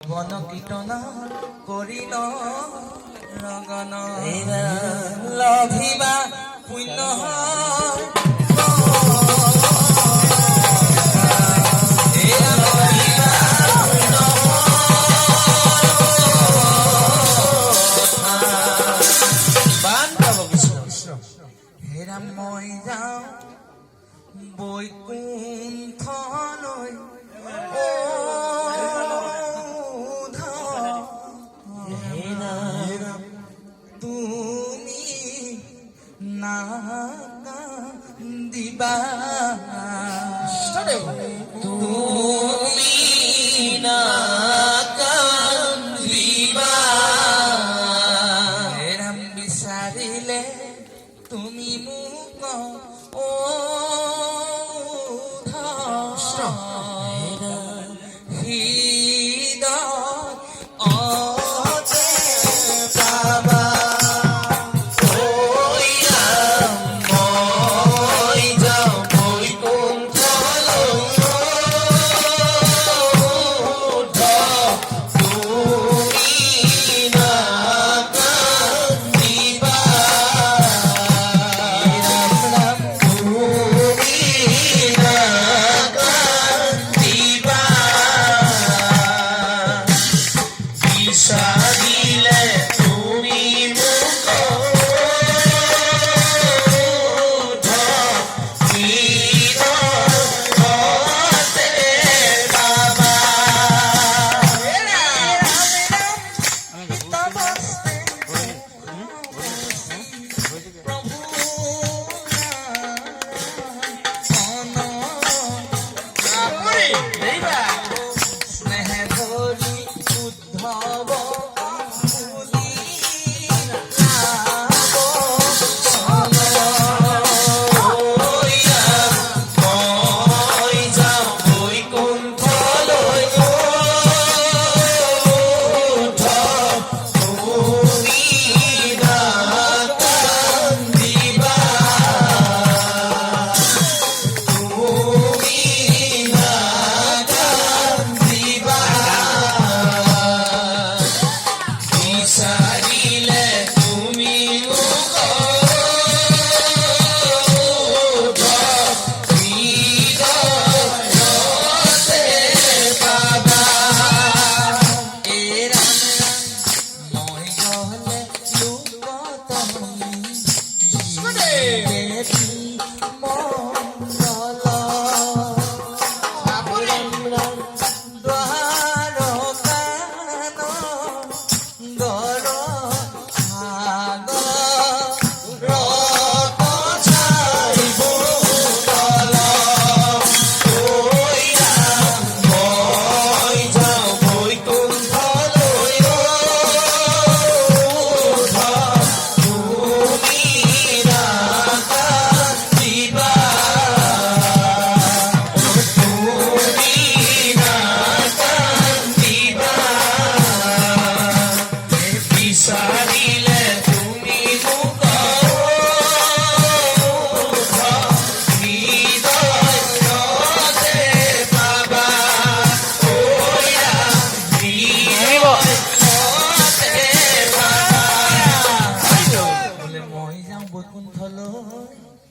বন কীৰ্তন কৰিল ৰগন লভিবা পুণ্য হেৰা মই যাওঁ বৈকুণ্ঠলৈ তুমি নাকান্দিবা তুমি নাকান্দিবা হেৰাম বিচাৰিলে তুমি মোক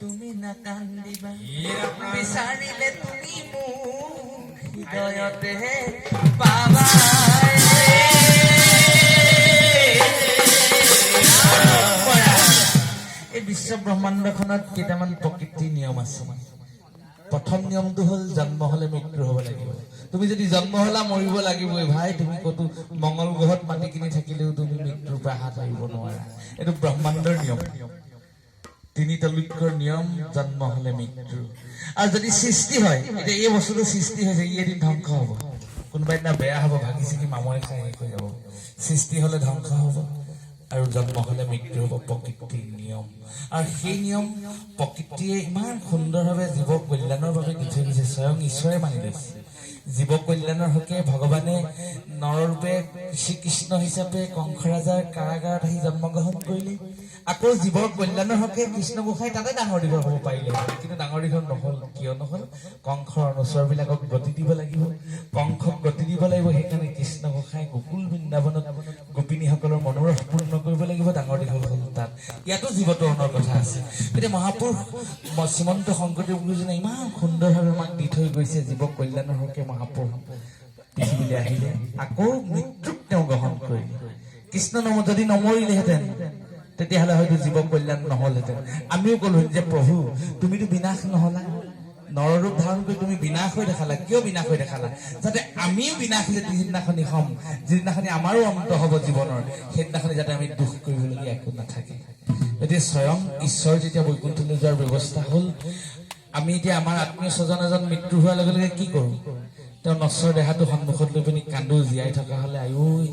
তুমি নাকান্দিবা বিচাৰিলে তুমি মোক হৃদয়তে পাবা এই বিশ্ব ব্ৰহ্মাণ্ডখনত কেইটামান প্ৰকৃতিৰ নিয়ম আছে। প্ৰথম নিয়মটো হ'ল জন্ম হলে মৃত্যু হ'ব লাগিব। তুমি যদি জন্ম হলা মৰিব লাগিবই ভাই। তুমি ক'তো মংগল গ্ৰহত মাটি কিনি থাকিলেও তুমি মৃত্যুৰ পৰা হাত সাৰিব নোৱাৰা। এইটো ব্ৰহ্মাণ্ডৰ নিয়ম। তিনি তলুকৰ নিয়ম, জন্ম হলে মৃত্যু। আৰু যদি সৃষ্টি হয়, এতিয়া এই বস্তুটো সৃষ্টি হৈছে, ই এদিন ধ্বংস হ'ব। কোনোবা দিনা বেয়া হ'ব, ভাগি ছিগি মামৰে খাই শেষ হৈ যাব। সৃষ্টি হলে ধ্বংস হ'ব আৰু জন্ম হলে মৃত্যু হ'ব। প্ৰকৃতিৰ নিয়ম। আৰু সেই নিয়ম প্ৰকৃতিয়ে ইমান সুন্দৰভাৱে জীৱ কল্যাণৰ বাবে দি থৈ দিছে। স্বয়ং ঈশ্বৰে মানি লৈছে। জীৱ কল্যাণৰ হকে ভগৱানে নৰৰূপে শ্ৰীকৃষ্ণ হিচাপে কংস ৰাজাৰ কাৰাগাৰত আহি জন্মগ্ৰহণ কৰিলে। আকৌ জীৱৰ কল্যাণৰ হকে কৃষ্ণ গোসাঁই তাতে ডাঙৰ দীঘল হ'ব পাৰিলে, কিন্তু ডাঙৰ দীঘল নহল। কিয় নহল? কংসৰ অনুচৰবিলাকক গতি দিব লাগিব, কংসক গতি দিব লাগিব। সেইকাৰণে কৃষ্ণ গোসাঁই গোকুল বৃন্দাবনত গোপিনীসকলৰ মনোৰস পূৰ্ণ কৰিব লাগিব, ডাঙৰ দীঘল হ'ল তাত। ইয়াতো জীৱতৰণৰ কথা আছে। এতিয়া মহাপুৰুষ শ্ৰীমন্ত শংকৰদেৱ গুৰুজনে ইমান সুন্দৰভাৱে আমাক দি থৈ গৈছে। জীৱ কল্যাণৰ হকে মহাপুৰুষ পৃথিৱীলৈ আহিলে, আকৌ মৃত্যুক তেওঁ গ্ৰহণ কৰিলে। কৃষ্ণ যদি নমৰিলেহেঁতেন তেতিয়াহ'লে হয়তো জীৱ কল্যাণ নহলহেঁতেন। আমিও কলো যে প্ৰভু তুমিতো বিনাশ নহলা, নৰৰূপ ধাৰণ কৰি তুমি বিনাশ হৈ দেখালা। কিয় বিনাশ হৈ দেখালা? যাতে আমিও বিনাশ যিদিনাখনি হ'ম, যিদিনাখনি আমাৰো অন্ত হ'ব জীৱনৰ, সেইদিনাখনি যাতে আমি দুখ কৰিবলগীয়া একো নাথাকে। এতিয়া স্বয়ং ঈশ্বৰ যেতিয়া বৈকুণ্ঠলৈ যোৱাৰ ব্যৱস্থা হ'ল, আমি এতিয়া আমাৰ আত্মীয় স্বজন এজন মৃত্যু হোৱাৰ লগে লগে কি কৰোঁ? তেওঁ নশ্বৰ দেহাটো সন্মুখত লৈ পিনি কান্দো। জীয়াই থকা হ'লে আয়ৈ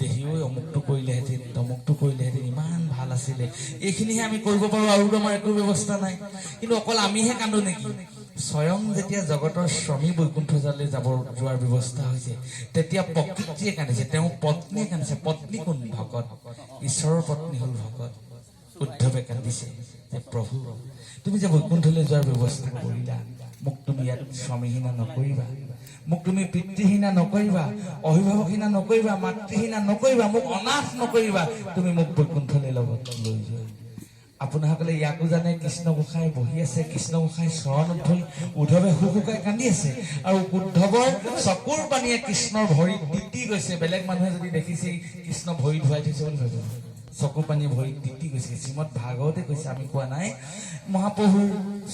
দেহি ঐ অমুকটো কৰিলেহেঁতেন, তমুকটো কৰিলেহেঁতেন, ইমান ভাল আছিলে। এইখিনিহে আমি কৰিব পাৰোঁ, আৰু আমাৰ একো ব্যৱস্থা নাই। কিন্তু অকল আমিহে কান্দো নেকি? স্বয়ং যেতিয়া জগতৰ স্বামী বৈকুণ্ঠলৈ যোৱাৰ ব্যৱস্থা হৈছে, তেতিয়া প্ৰকৃতিয়ে কান্দিছে, তেওঁ পত্নীয়ে কান্দিছে। পত্নী কোন? ভকত। ঈশ্বৰৰ পত্নী হ'ল ভকত। উদ্ধৱে কান্দিছে যে প্ৰভু তুমি যে বৈকুণ্ঠলৈ যোৱাৰ ব্যৱস্থা কৰিলা, মোক তুমি ইয়াত স্বামীহীনা নকৰিবা, মোক তুমি পিতৃহীনা নকৰিবা, অভিভাৱকহীনা নকৰিবা, মাতৃহীনা নকৰিবা, মোক অনাথ নকৰিবা, তুমি মোক বৈকুণ্ঠলৈ লগত লৈ যোৱা। আপোনাসকলে ইয়াকো জানে, কৃষ্ণ গোসাঁই বহি আছে, কৃষ্ণ গোসাঁই চৰণত ধৰি উদ্ধৱে শুকাই কান্দি আছে, আৰু উদ্ধৱৰ চকুৰ পানীয়ে কৃষ্ণৰ ভৰিত তিতি গৈছে। বেলেগ মানুহে যদি দেখিছে কৃষ্ণ ভৰি ধুৱাই থৈছে বুলি ভাবিব, চকু পানী ভৰিত তিতি গৈছে। শ্ৰীমদ ভাগৱতে কৈছে, আমি কোৱা নাই। মহাপ্ৰভুৰ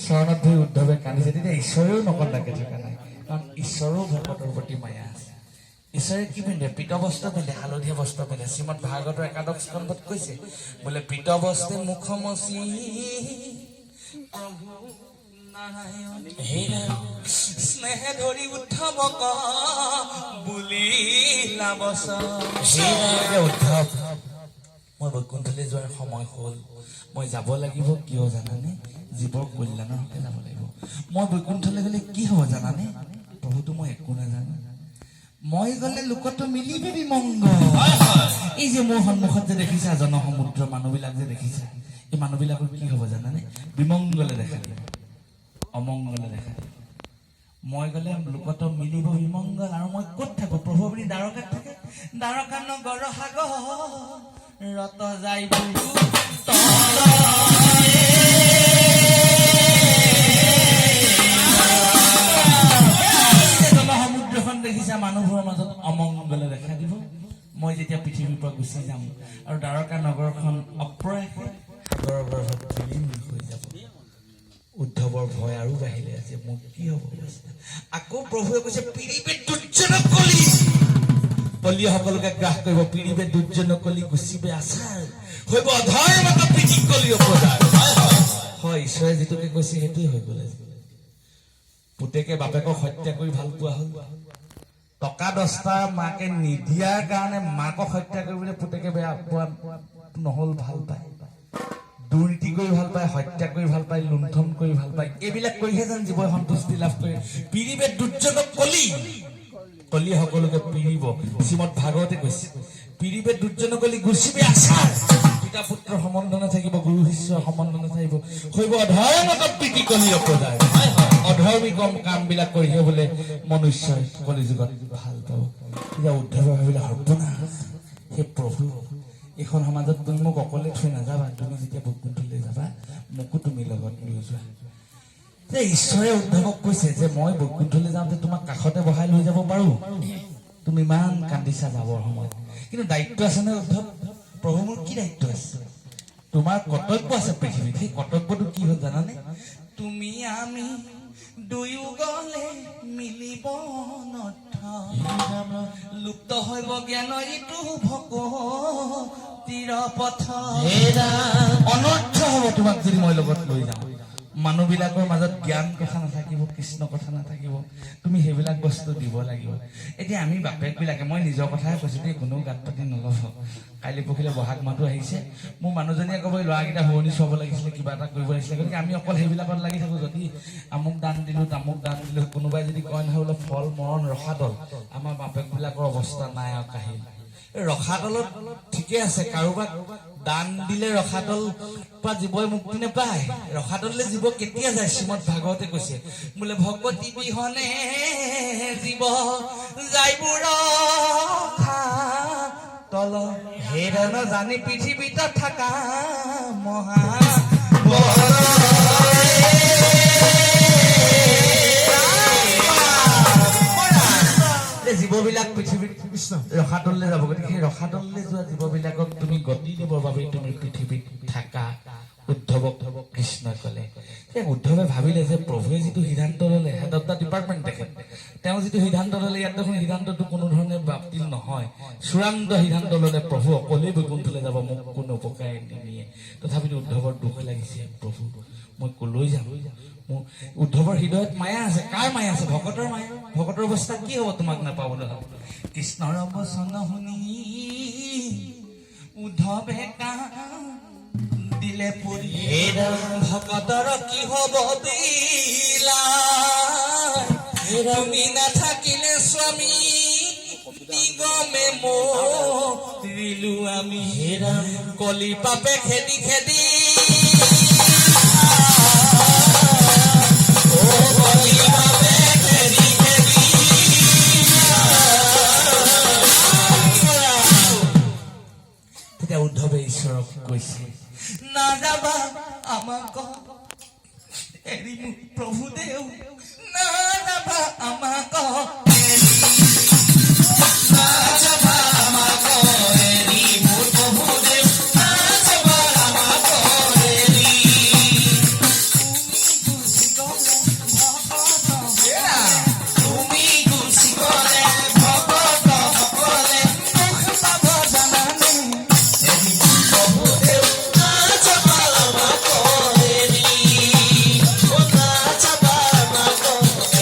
চৰণত ধৰি উদ্ধৱে কান্দিছে, তেতিয়া ঈশ্বৰেও নকন্দাকে থকা নাই, কাৰণ ঈশ্বৰো ভকতৰ প্ৰতি মায়া আছে। ঈশ্বৰে কি পিন্ধে? পীত বস্ত্ৰ পিন্ধে, হালধীয়া বস্ত্ৰ পিন্ধে। শ্ৰীমদ ভাগৱতৰ একাদশ স্কন্ধত কৈছে বোলে পীত বস্ত্ৰে মুখ মচি প্ৰভু নাৰায়ণ স্নেহে ধৰি উদ্ধৱক বুলিলা বচন। উদ্ধৱ মই বৈকুণ্ঠলৈ যোৱাৰ সময় হ'ল, মই যাব লাগিব। কিয় জানানে? জীৱৰ কল্যাণৰ হকে যাব লাগিব। মই বৈকুণ্ঠলৈ গ'লে কি হ'ব জানানে? প্ৰভুতো মই একো নাজানো। মই গ'লে লোকতো মিলিব বিমংগল। এই যে মোৰ সন্মুখত যে দেখিছা জনসমুদ্ৰ মানুহবিলাক যে দেখিছা, এই মানুহবিলাকৰ কি হ'ব জানানে? বিমংগলে দেখা দিব, অমংগলে দেখা দিব। মই গ'লে লোকতো মিলিব বিমংগল। আৰু মই ক'ত থাকো? প্ৰভু আপুনি দ্বাৰকাত থাকে। দ্বাৰকা নগৰ সাগৰ ৰত যাই জনসমুদ্ৰখন দেখিছা, মানুহবোৰৰ মাজত অমংগলে দেখা দিব। মই যেতিয়া পৃথিৱীৰ পৰা গুচি যাম আৰু দ্বাৰকা নগৰখন অপ্ৰয়াসে সাগৰৰ গৰ্ভত বিলীন হৈ যাব, উদ্ধৱৰ ভয় আৰু বাঢ়িলে যে মোৰ কি হ'ব। আকৌ প্ৰভুৱে কৈছে পিৰিবে দুৰ্জনক কলি, কলিয়ে সকলোকে গ্ৰাস কৰিব। পিৰিবে দুৰ্জনক কলি গুচিবে আচাৰ, হৈব অধৰ্মত পিঠি কলি অপজাৰ। হয়, ঈশ্বৰে যিটোকে কৈছে সেইটোৱে হৈ গ'ল। পুতেকে বাপেকক হত্যা কৰি ভাল পোৱা হ'ল, টকা 10টা মাকে নিদিয়াৰ কাৰণে মাকক হত্যা কৰিবলৈ পুতেকে বেয়া পোৱা নহ'ল, ভাল পায়। দুৰ্নীতি কৰি ভাল পায়, হত্যা কৰি ভাল পায়, লুণ্ঠন কৰি ভাল পায়। এইবিলাক কৰিহে যেন জীৱই সন্তুষ্টি লাভ কৰে। পিৰিবে দুৰ্জনক কলি, কলিয়ে সকলোকে পিৰিব। শ্ৰীমদ ভাগৱতে কৈছে পিৰিবে দুৰ্জনক কলি গুচিবে আচাৰ। পিতা পুত্ৰৰ সম্বন্ধ নাথাকিব, গুৰু শিষ্যৰ সম্বন্ধ নাথাকিব, হৈব অধৰ্মত প্ৰীতি কলি অপজাৰ। অধৰ্মী কামবিলাক কৰিহে বোলে মনুষ্যই কলিযুগত ভাল পাব। এতিয়া উদ্ধৱে ভাবিলে সৰ্বনাশ, হে প্ৰভু এইখন সমাজত তুমি মোক অকলে থৈ নাযাবা, তুমি যেতিয়া বৈকুণ্ঠলৈ যাবা মোকো তুমি লগত লৈ যোৱা। যে ঈশ্বৰে উদ্ধৱক কৈছে যে মই বৈকুণ্ঠলৈ যাওঁতে তোমাক কাষতে বহাই লৈ যাব পাৰো, তুমি ইমান কান্দিছা যাবৰ সময়ত, কিন্তু দায়িত্ব আছে নে উদ্ধৱ? প্ৰভু মোৰ কি দায়িত্ব আছে? তোমাৰ কৰ্তব্য আছে পৃথিৱীত। সেই কৰ্তব্যটো কি হ'ল জানানে? তুমি আমি দুয়ো গ'লে মিলিব নৰ্থ, লুপ্ত হৈব জ্ঞান ইটো ভকতিৰ পথ। অনৰ্থ হ'ব তোমাক যদি মই লগত লৈ যাওঁ। মানুহবিলাকৰ মাজত জ্ঞান কথা নাথাকিব, কৃষ্ণ কথা নাথাকিব, তুমি সেইবিলাক বস্তু দিব লাগিব। এতিয়া আমি বাপেকবিলাকে, মই নিজৰ কথাই কৈছোঁ দেই, কোনো গাত পাতি নল'ব। কাইলৈ পৰহিলে বহাগ মাহটো আহিছে, মোৰ মানুহজনীয়ে ক'ব ল'ৰাকেইটা শুৱনি চুৱাব লাগিছিলে, কিবা এটা কৰিব লাগিছিলে। গতিকে আমি অকল সেইবিলাকত লাগি থাকোঁ। যদি আমুক দান দিলোঁ, তামুক দান দিলোঁ, কোনোবাই যদি কয় নহয় বোলে ফল মৰণ ৰসাতল, আমাৰ বাপেকবিলাকৰ অৱস্থা নাই আৰু কাহিল। ৰসাতলত ঠিকে আছে, কাৰোবাক দান দিলে ৰসাতল পৰা জীৱই মুক্তি নাপায়। ৰসাতললৈ জীৱ কেতিয়া যায়? শ্ৰীমদ ভাগৱতে কৈছে বোলে ভগৱতী বিহনে জীৱ যাইবোৰ তল হেৰণ জানি পৃথিৱীত থকা মহা জীৱবিলাক পৃথিৱীত ৰসাতললৈ যাব। গতিকে সেই ৰসাতললৈ যোৱা জীৱবিলাকক তুমি গতি দিবৰ বাবে তুমি পৃথিৱীত থাকা। উদ্ধৱক কৃষ্ণই ক'লে। উদ্ধৱে ভাবিলে যে প্ৰভুৱে যিটো সিদ্ধান্ত ল'লে, হেড অফ দ্য ডিপাৰ্টমেণ্ট তেখেত, তেওঁ যিটো সিদ্ধান্ত ল'লে ইয়াত দেখোন সিদ্ধান্তটো কোনো ধৰণে বাতিল নহয়, চূড়ান্ত সিদ্ধান্ত ল'লে। প্ৰভু অকলেই বৈকুণ্ঠলৈ যাব, মোক কোনো উপকাৰে নিনিয়ে। তথাপিতো উদ্ধৱৰ দুখ লাগিছে, প্ৰভু মই কলৈ যাম? মোৰ উদ্ধৱৰ হৃদয়ত মায়া আছে। কাৰ মায়া আছে? ভকতৰ মায়া। ভকতৰ অৱস্থা কি হ'ব তোমাক নাপাবলৈ? কৃষ্ণৰ বচন শুনি উদ্ধৱে দিলে পৰি, ভকতৰ কি হ'ব দিলা? তুমি নাথাকিলে স্বামী নিগমে মৰিলো আমি, কলি পাপে খেদি খেদি তেতিয়া উদ্ধৱে ঈশ্বৰক কৈছে, নাযাবা আমাক এৰি মোক প্ৰভুদেৱ, নাযাবা আমাক এৰি, নাযাবা আমাক এৰি মোৰ প্ৰভুদেৱ, নাযাবা আমাক এৰি। তুমি গুচি গ'লে ভকতসকলে দুখ পাব জানানে? এৰি মোৰ প্ৰভুদেৱ, নাযাবা আমাক এৰি, নাযাবা আমাক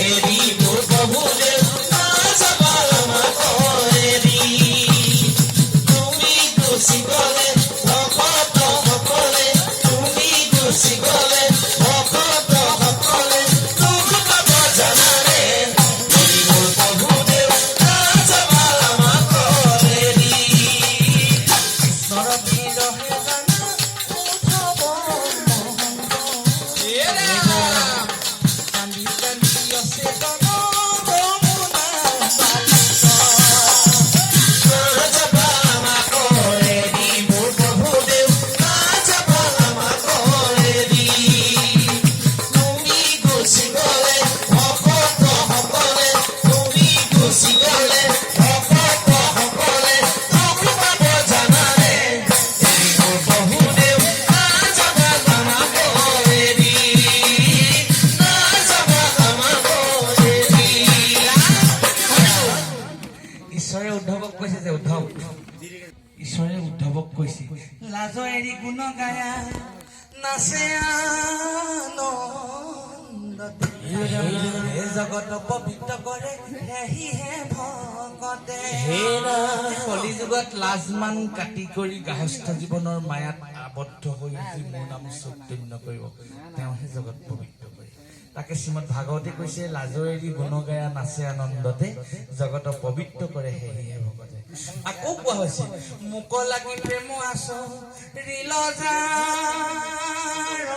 এৰি মোৰ প্ৰভুদেৱ, নাযাবা আমাক এৰি। তুমি গুচি গ'লে ভকতসকলে, তুমি গুচি গ'লে ভকতসকলে দুখ পাব জানানে? এৰি মোৰ প্ৰভুদেৱ, নাযাবা আমাক এৰি। কৃষ্ণৰ বিৰহে জানা উদ্ধৱ মহন্ত, কান্দি কান্দি আছে গণ যমুনা বালিক। নাযাবা আমাক এৰি মোৰ প্ৰভুদেৱ, নাযাবা আমাক এৰি। তুমি গুচি গ'লে ভকতসকলে, তুমি গুচি গ'লে ভকতসকলে দুখ পাব জানানে? এৰি মোৰ প্ৰভুদেৱ, নাযাবা আমাক এৰি, নাযাবা আমাক এৰি। ঈশ্বৰে উদ্ধৱক কৈছে যে ঈশ্বৰে উদ্ধৱক কৈছে, লাজ এৰি গুণ গায়া নাচে আনন্দতে, হে জগত পবিত্ৰ কৰে সেহিহে ভকতে। কলি যুগত লাজ মান কাটি কৰি গাহস্থ জীৱনৰ মায়াত আবদ্ধ হৈ যি মোৰ নাম চৈতন্য কৰিব, তেওঁহে জগত পবিত্ৰ কৰে। তাকে শ্ৰীমদ ভাগৱতে কৈছে, লাজ এৰি গুণ গায়া নাচে আনন্দতে, জগত পবিত্ৰ কৰে সেহিহে ভকতে। আকৌ কোৱা হৈছে, মোক লাগি প্ৰেম আছ ৰিল যাৰ